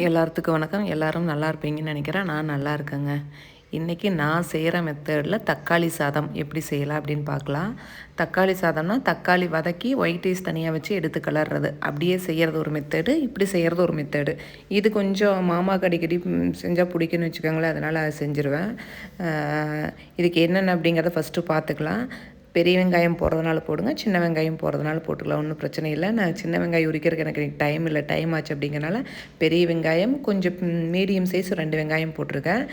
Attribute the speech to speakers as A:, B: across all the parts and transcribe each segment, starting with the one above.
A: எல்லாத்துக்கும் வணக்கம். எல்லோரும் நல்லா இருப்பீங்கன்னு நினைக்கிறேன். நான் நல்லா இருக்கேங்க. இன்றைக்கி நான் செய்கிற மெத்தடில் தக்காளி சாதம் எப்படி செய்யலாம் அப்படின்னு பார்க்கலாம். தக்காளி சாதம்னா தக்காளி வதக்கி ஒயிட் ரைஸ் தனியாக வச்சு எடுத்து கலர்றது, அப்படியே செய்கிறது ஒரு மெத்தடு, இப்படி செய்கிறது ஒரு மெத்தடு. இது கொஞ்சம் மாமாவுக்கு அடிக்கடி செஞ்சால் பிடிக்குன்னு வச்சுக்கோங்களேன், அதனால் அதை செஞ்சுருவேன். இதுக்கு என்னென்ன அப்படிங்கிறத ஃபஸ்ட்டு பார்த்துக்கலாம். பெரிய வெங்காயம் போடுறதுனால போடுங்க, சின்ன வெங்காயம் போடுறதுனால போட்டுக்கலாம், ஒன்றும் பிரச்சனை இல்லை. நான் சின்ன வெங்காயம் உரிக்கிறதுக்கு எனக்கு டைம் இல்லை, டைம் ஆச்சு அப்படிங்கிறனால பெரிய வெங்காயம் கொஞ்சம் மீடியம் சைஸ் 2 வெங்காயம் போட்டிருக்கேன்.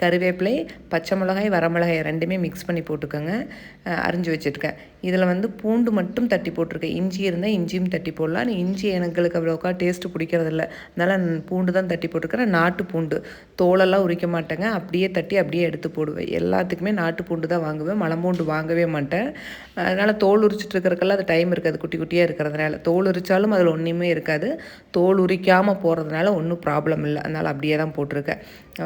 A: கருவேப்பிலை, பச்சை மிளகாய், வரமிளகாய் ரெண்டுமே மிக்ஸ் பண்ணி போட்டுக்கோங்க, அரிஞ்சு வச்சுருக்கேன். இதில் பூண்டு மட்டும் தட்டி போட்டிருக்கேன். இஞ்சி இருந்தால் இஞ்சியும் தட்டி போடலாம். இஞ்சி எங்களுக்கு அவ்வளோக்கா டேஸ்ட்டு பிடிக்கிறதில்ல, அதனால் பூண்டு தான் தட்டி போட்டிருக்கிறேன். நாட்டு பூண்டு தோலெல்லாம் உரிக்க மாட்டேங்க, அப்படியே தட்டி அப்படியே எடுத்து போடுவேன். எல்லாத்துக்குமே நாட்டு பூண்டு தான் வாங்குவேன், மலம்பூண்டு வாங்கவே மாட்டேன். அதனால் தோல் உரிச்சிட்டு இருக்கிறதுக்கெல்லாம் அது டைம் இருக்காது, குட்டி குட்டியாக இருக்கிறதுனால. தோல் உரித்தாலும் அதில் ஒன்றுமே இருக்காது, தோல் உரிக்காமல் போகிறதுனால ஒன்றும் ப்ராப்ளம் இல்லை, அதனால் அப்படியே தான் போட்டிருக்கேன்.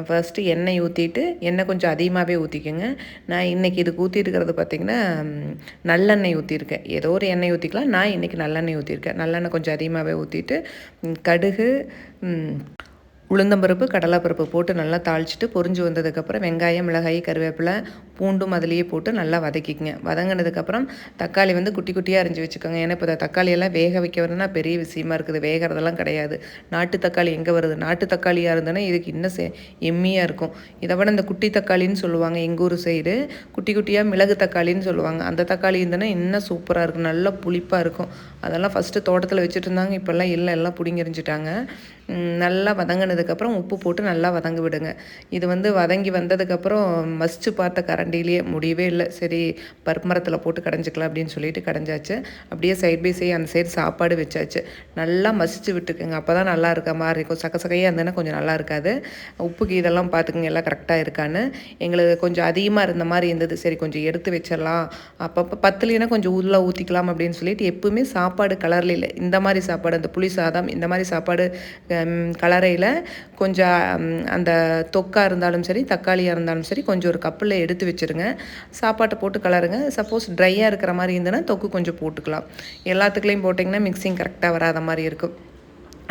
A: ஃபஸ்ட்டு எண்ணெய் ஊற்றிட்டு, எண்ணெய் கொஞ்சம் அதிகமாகவே ஊற்றிக்கோங்க. நான் இன்றைக்கி இதுக்கு ஊற்றிருக்கிறது பார்த்திங்கன்னா நல்லெண்ணெய் ஊற்றிருக்கேன். ஏதோ ஒரு எண்ணெய் ஊற்றிக்கலாம், நான் இன்றைக்கி நல்லெண்ணெய் ஊற்றிருக்கேன். நல்லெண்ணெய் கொஞ்சம் அதிகமாகவே ஊற்றிட்டு கடுகு, உளுந்தம்பருப்பு, கடலைப்பருப்பு போட்டு நல்லா தாளிச்சிட்டு பொரிஞ்சு வந்ததுக்கப்புறம் வெங்காயம், மிளகாய், கருவேப்பிலை, பூண்டும் அதிலேயே போட்டு நல்லா வதக்கிக்கங்க. வதங்கினதுக்கப்புறம் தக்காளி குட்டி குட்டியாக அரிஞ்சு வச்சுக்கோங்க. ஏன்னா இப்போ தக்காளியெல்லாம் வேக வைக்க வரணும்னா பெரிய விஷயமா இருக்குது, வேகிறதெல்லாம் கிடையாது. நாட்டு தக்காளி எங்கே வருது, நாட்டு தக்காளியாக இருந்ததுன்னா இதுக்கு இன்னும் எம்மியாக இருக்கும். இதை விட இந்த குட்டி தக்காளின்னு சொல்லுவாங்க எங்கள் ஊர் சைடு, குட்டி குட்டியாக மிளகு தக்காளின்னு சொல்லுவாங்க, அந்த தக்காளி இருந்ததுன்னா இன்னும் சூப்பராக இருக்கும், நல்லா புளிப்பாக இருக்கும். அதெல்லாம் ஃபஸ்ட்டு தோட்டத்தில் வச்சுட்டு இருந்தாங்க, இப்போல்லாம் இல்லை, எல்லாம் பிடிங்கரிஞ்சிட்டாங்க. நல்லா வதங்கினதுக்கப்புறம் உப்பு போட்டு நல்லா வதங்க விடுங்க. இது வதங்கி வந்ததுக்கப்புறம் மசிச்சு பார்த்த கரண்டிலேயே முடியவே இல்லை, சரி பருப்பு மரத்தில் போட்டு கடைஞ்சிக்கலாம் அப்படின்னு சொல்லிட்டு கடைஞ்சாச்சு. அப்படியே சைட் பை சைடு அந்த சைடு சாப்பாடு வச்சாச்சு. நல்லா மசிச்சு விட்டுக்குங்க, அப்போ தான் நல்லா இருக்க மாதிரி இருக்கும். சக்கையாக இருந்ததுன்னா கொஞ்சம் நல்லா இருக்காது. உப்புக்கு இதெல்லாம் பார்த்துக்குங்க எல்லாம் கரெக்டாக இருக்கான்னு. எங்களுக்கு கொஞ்சம் அதிகமாக இருந்த மாதிரி இருந்தது, சரி கொஞ்சம் எடுத்து வச்சிடலாம், அப்பப்போ பத்துலேனா கொஞ்சம் உள்ளே ஊற்றிக்கலாம் அப்படின்னு சொல்லிட்டு. எப்பவுமே சாப்பாடு கலரில் இல்லை, இந்த மாதிரி சாப்பாடு, அந்த புளி சாதம் இந்த மாதிரி சாப்பாடு கலரையில் கொஞ்சம் அந்த தொக்காக இருந்தாலும் சரி, தக்காளியாக இருந்தாலும் சரி, கொஞ்சம் ஒரு கப்பில் எடுத்து வச்சுருங்க. சாப்பாட்டை போட்டு கலருங்க. சப்போஸ் ட்ரையாக இருக்கிற மாதிரி இருந்ததுன்னா தொக்கு கொஞ்சம் போட்டுக்கலாம். எல்லாத்துக்குள்ளேயும் போட்டிங்கன்னா மிக்சிங் கரெக்டாக வராத மாதிரி இருக்கும்.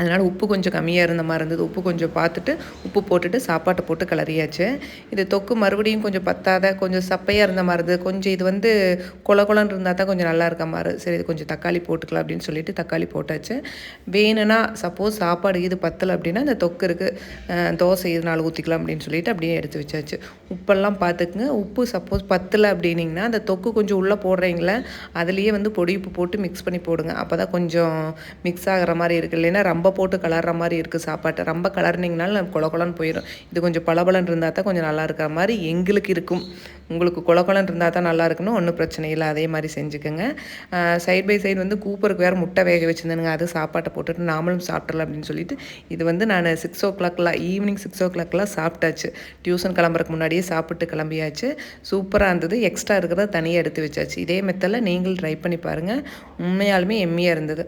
A: அதனால் உப்பு கொஞ்சம் கம்மியாக இருந்த மாதிரி இருந்தது, உப்பு கொஞ்சம் பார்த்துட்டு உப்பு போட்டுட்டு சாப்பாட்டை போட்டு கிளறியாச்சு. இது தொக்கு மறுபடியும் கொஞ்சம் பத்தாத, கொஞ்சம் சப்பையாக இருந்த மாதிரி இருந்தது. கொஞ்சம் இது கொல கொலன்னு இருந்தால் தான் கொஞ்சம் நல்லா இருக்க மாதிரி. சரி இது கொஞ்சம் தக்காளி போட்டுக்கலாம் அப்படின்னு சொல்லிட்டு தக்காளி போட்டாச்சு. வேணும்னா சப்போஸ் சாப்பாடு இது பத்தலை அப்படின்னா இந்த தொக்கு இருக்குது, தோசை இது 4 ஊற்றிக்கலாம் அப்படின்னு சொல்லிட்டு அப்படியே எடுத்து வச்சாச்சு. உப்பெல்லாம் பார்த்துக்குங்க. உப்பு சப்போஸ் பத்தலை அப்படின்னிங்கன்னா அந்த தொக்கு கொஞ்சம் உள்ளே போடுறீங்களே அதுலேயே பொடி உப்பு போட்டு மிக்ஸ் பண்ணி போடுங்க, அப்போ தான் கொஞ்சம் மிக்ஸ் ஆகிற மாதிரி இருக்குது. இல்லைன்னா ரொம்ப போட்டு கலர்ற மாதிரி இருக்குது சாப்பாட்டை. ரொம்ப கலர்னிங்கனால கொல கொலன்னு போயிடும். இது கொஞ்சம் பளபளன்னு இருந்தால் தான் கொஞ்சம் நல்லா இருக்கிற மாதிரி எங்களுக்கு இருக்கும். உங்களுக்கு கொல கொலன்னு இருந்தால் தான் நல்லா இருக்குன்னு ஒன்றும் பிரச்சனை இல்லை, அதே மாதிரி செஞ்சுக்கோங்க. சைட் பை சைடு கூப்பருக்கு வேறு முட்டை வேக வச்சுருந்தேனுங்க, அது சாப்பாட்டை போட்டுட்டு நாமளும் சாப்பிட்றலாம் அப்படின்னு சொல்லிட்டு இது நான் 6 o'clock ஈவினிங் 6 o'clock சாப்பிட்டாச்சு. டியூஷன் கிளம்புறதுக்கு முன்னாடியே சாப்பிட்டு கிளம்பியாச்சு. சூப்பராக இருந்தது. எக்ஸ்ட்ரா இருக்கிறத தனியாக எடுத்து வச்சாச்சு. இதே மெத்தடில் நீங்களும் ட்ரை பண்ணி பாருங்கள், உண்மையாலுமே எம்மியாக இருந்தது.